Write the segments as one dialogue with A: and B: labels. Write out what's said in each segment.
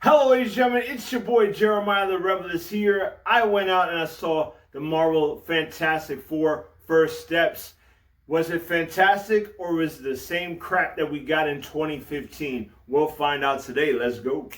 A: Hello, ladies and gentlemen, it's your boy Jeremiah The Revelous here. I went out and I saw the Marvel Fantastic Four First Steps. Was it fantastic or was it the same crap that we got in 2015? We'll find out today. Let's go.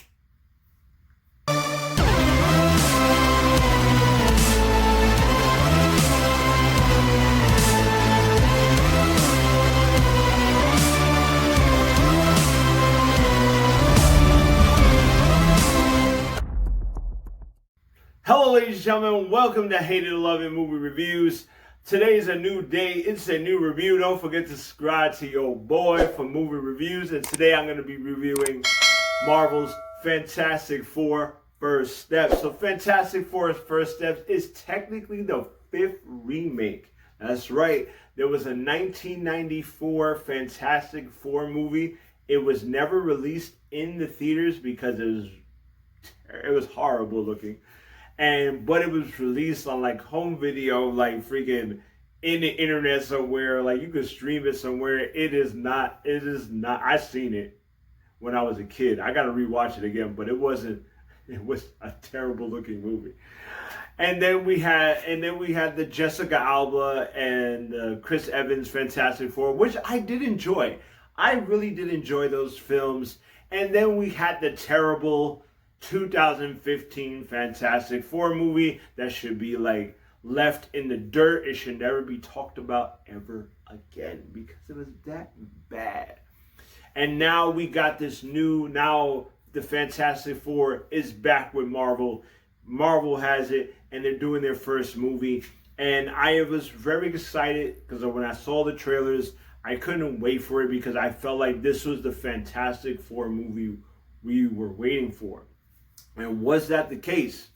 A: Hello, ladies and gentlemen. Welcome to Hated or Loved Movie Reviews. Today is a new day. It's a new review. Don't forget to subscribe to your boy for movie reviews. And today I'm going to be reviewing Marvel's Fantastic Four First Steps. So Fantastic Four First Steps is technically the fifth remake. That's right. There was a 1994 Fantastic Four movie. It was never released in the theaters because it was horrible looking. But it was released on like home video, like freaking in the internet somewhere. Like you could stream it somewhere. It is not. I seen it when I was a kid. I gotta rewatch it again, but it wasn't. It was a terrible looking movie. And then we had the Jessica Alba and Chris Evans Fantastic Four, which I did enjoy. I really did enjoy those films. And then we had the terrible 2015 Fantastic Four movie that should be like left in the dirt. It should never be talked about ever again because it was that bad. And now we got this now the Fantastic Four is back with Marvel. Marvel has it and they're doing their first movie. And I was very excited because when I saw the trailers, I couldn't wait for it because I felt like this was the Fantastic Four movie we were waiting for. And was that the case?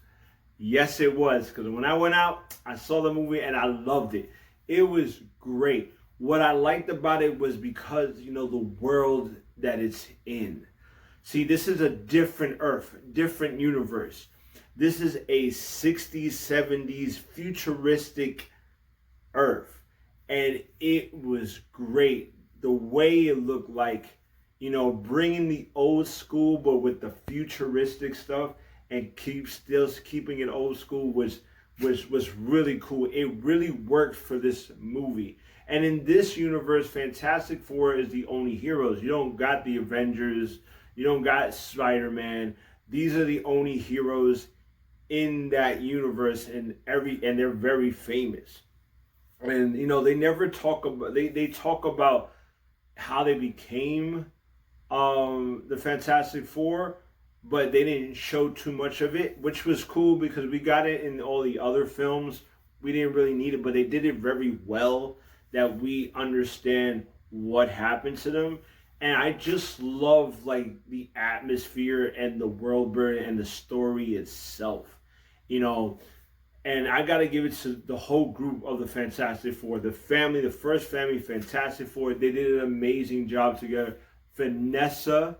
A: Yes, it was. Because when I went out, I saw the movie and I loved it. It was great. What I liked about it was because, the world that it's in. See, this is a different Earth, different universe. This is a 60s, 70s futuristic Earth. And it was great. The way it looked like, bringing the old school, but with the futuristic stuff and keeping it old school was really cool. It really worked for this movie. And in this universe, Fantastic Four is the only heroes. You don't got the Avengers. You don't got Spider-Man. These are the only heroes in that universe, and they're very famous. And they never talk about they talk about how they became the Fantastic Four, but they didn't show too much of it, which was cool because we got it in all the other films. We didn't really need it, but they did it very well that we understand what happened to them. And I just love like the atmosphere and the world building and the story itself, And I got to give it to the whole group of the Fantastic Four. The first family, Fantastic Four, they did an amazing job together. Vanessa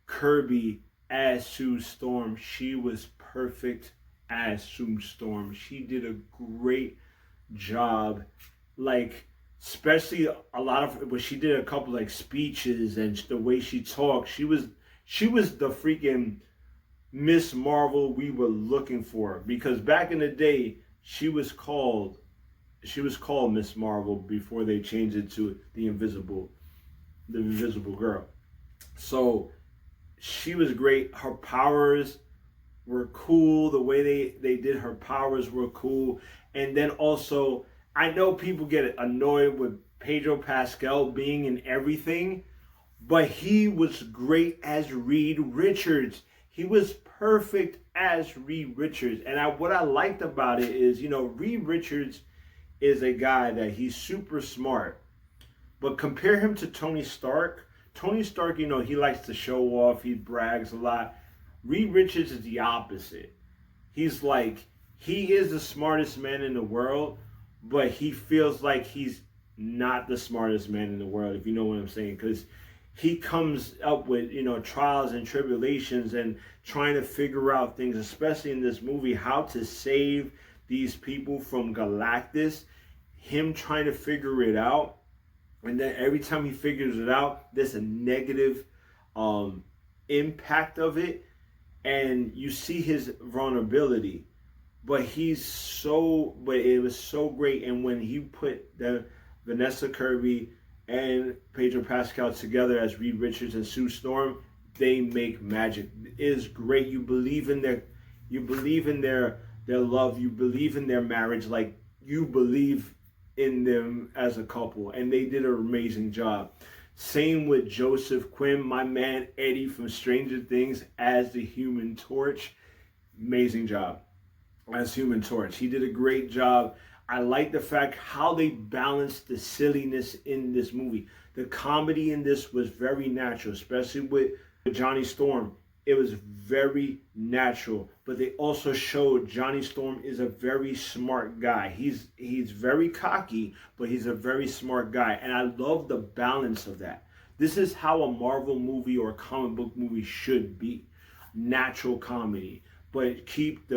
A: Kirby as Sue Storm. She was perfect as Sue Storm. She did a great job. Like, especially she did a couple like speeches and the way she talked. She was the freaking Miss Marvel we were looking for, because back in the day she was called Miss Marvel before they changed it to the Invisible Girl. So she was great. Her powers were cool. The way they did her powers were cool. And then also, I know people get annoyed with Pedro Pascal being in everything, but he was great as Reed Richards. He was perfect as Reed Richards. And what I liked about it is, Reed Richards is a guy that he's super smart. But compare him to Tony Stark. Tony Stark, he likes to show off. He brags a lot. Reed Richards is the opposite. He's like, he is the smartest man in the world, but he feels like he's not the smartest man in the world, if you know what I'm saying. Because he comes up with, trials and tribulations and trying to figure out things, especially in this movie, how to save these people from Galactus. Him trying to figure it out. And then every time he figures it out, there's a negative impact of it. and you see his vulnerability, but it was so great. And when he put the Vanessa Kirby and Pedro Pascal together as Reed Richards and Sue Storm, they make magic. It is great. You believe in their love. You believe in their marriage. Like, you believe in them as a couple, and they did an amazing job. Same with Joseph Quinn, my man Eddie from Stranger Things as the Human Torch. Amazing job as Human Torch. He did a great job. I like the fact how they balanced the silliness in this movie. The comedy in this was very natural, especially with Johnny Storm. It was very natural, but they also showed Johnny Storm is a very smart guy. He's very cocky, but he's a very smart guy, and I love the balance of that. This is how a Marvel movie or a comic book movie should be. Natural comedy, but keep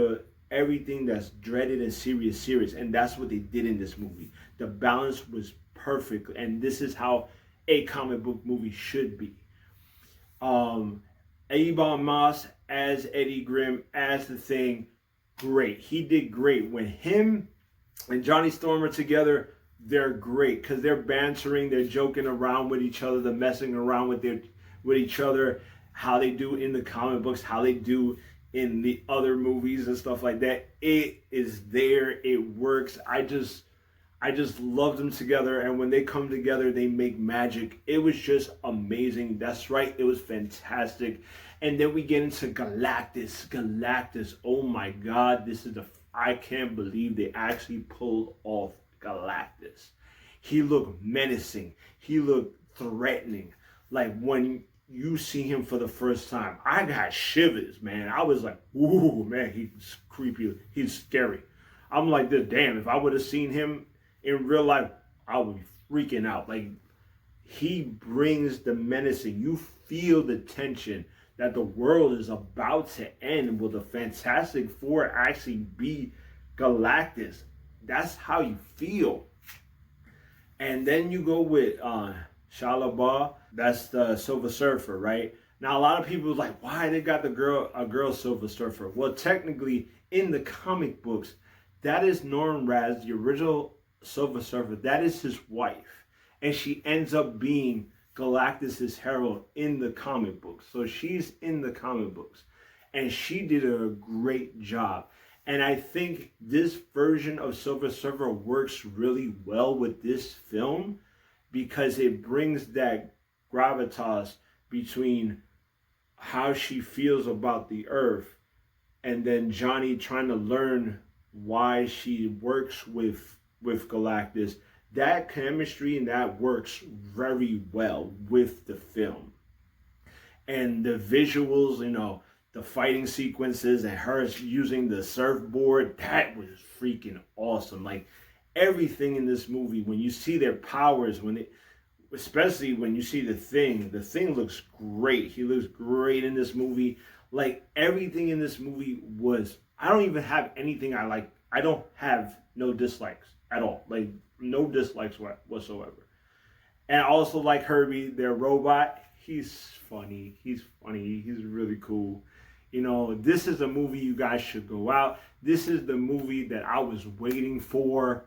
A: everything that's dreaded and serious, and that's what they did in this movie. The balance was perfect, and this is how a comic book movie should be. Ebon Moss as Eddie Grimm, as the Thing, great. He did great. When him and Johnny Storm are together, they're great because they're bantering, they're joking around with each other, they're messing around with each other, how they do in the comic books, how they do in the other movies and stuff like that. It is there. It works. I just love them together, and when they come together, they make magic. It was just amazing. That's right. It was fantastic. And then we get into Galactus. Galactus. Oh my God. I can't believe they actually pulled off Galactus. He looked menacing. He looked threatening. Like, when you see him for the first time, I got shivers, man. I was like, ooh, man, he's creepy. He's scary. I'm like, damn, if I would have seen him in real life, I would be freaking out. Like, he brings the menacing. You feel the tension that the world is about to end. Will the Fantastic Four actually be Galactus? That's how you feel. And then you go with Shia, that's the Silver Surfer, right? Now, a lot of people are like, why they got a girl Silver Surfer? Well, technically, in the comic books, that is Norman Raz, the original Silver Surfer. That is his wife, and she ends up being Galactus's herald in the comic books. So she's in the comic books, and she did a great job. And I think this version of Silver Surfer works really well with this film because it brings that gravitas between how she feels about the Earth and then Johnny trying to learn why she works with Galactus. That chemistry and that works very well with the film. And the visuals, the fighting sequences and her using the surfboard, that was freaking awesome. Like, everything in this movie, when you see their powers, especially when you see the Thing looks great. He looks great in this movie. Like, everything in this movie I don't even have anything I like. I don't have no dislikes at all. Like, no dislikes whatsoever. And I also like Herbie, their robot. He's funny. He's really cool. This is a movie you guys should go out. This is the movie that I was waiting for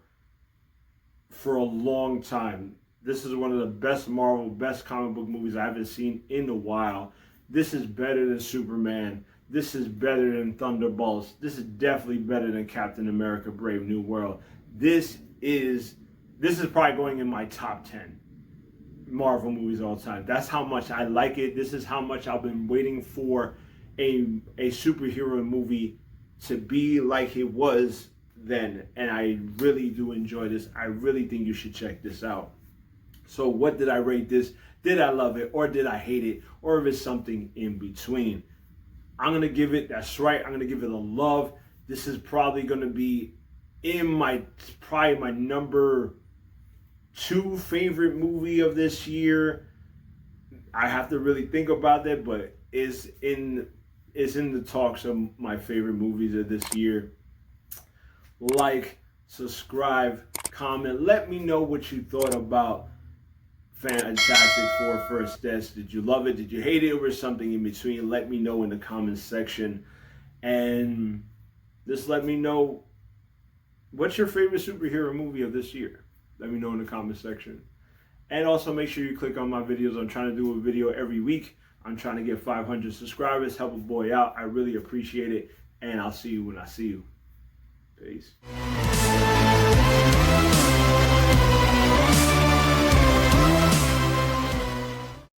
A: a long time. This is one of the best Marvel, best comic book movies I haven't seen in a while. This is better than Superman. This is better than Thunderbolts. This is definitely better than Captain America: Brave New World. This is probably going in my top 10 Marvel movies all time. That's how much I like it. This is how much I've been waiting for a superhero movie to be like it was then. And I really do enjoy this. I really think you should check this out. So what did I rate this? Did I love it, or did I hate it, or if it's something in between? I'm going to give it, that's right, I'm going to give it a love. This is probably going to be probably my number 2 favorite movie of this year. I have to really think about that, but it's in the talks of my favorite movies of this year. Like, subscribe, comment, let me know what you thought about Fantastic Four First Deaths. Did you love it? Did you hate it? Or something in between? Let me know in the comments section. And just let me know, what's your favorite superhero movie of this year? Let me know in the comments section. And also make sure you click on my videos. I'm trying to do a video every week. I'm trying to get 500 subscribers. Help a boy out. I really appreciate it. And I'll see you when I see you. Peace.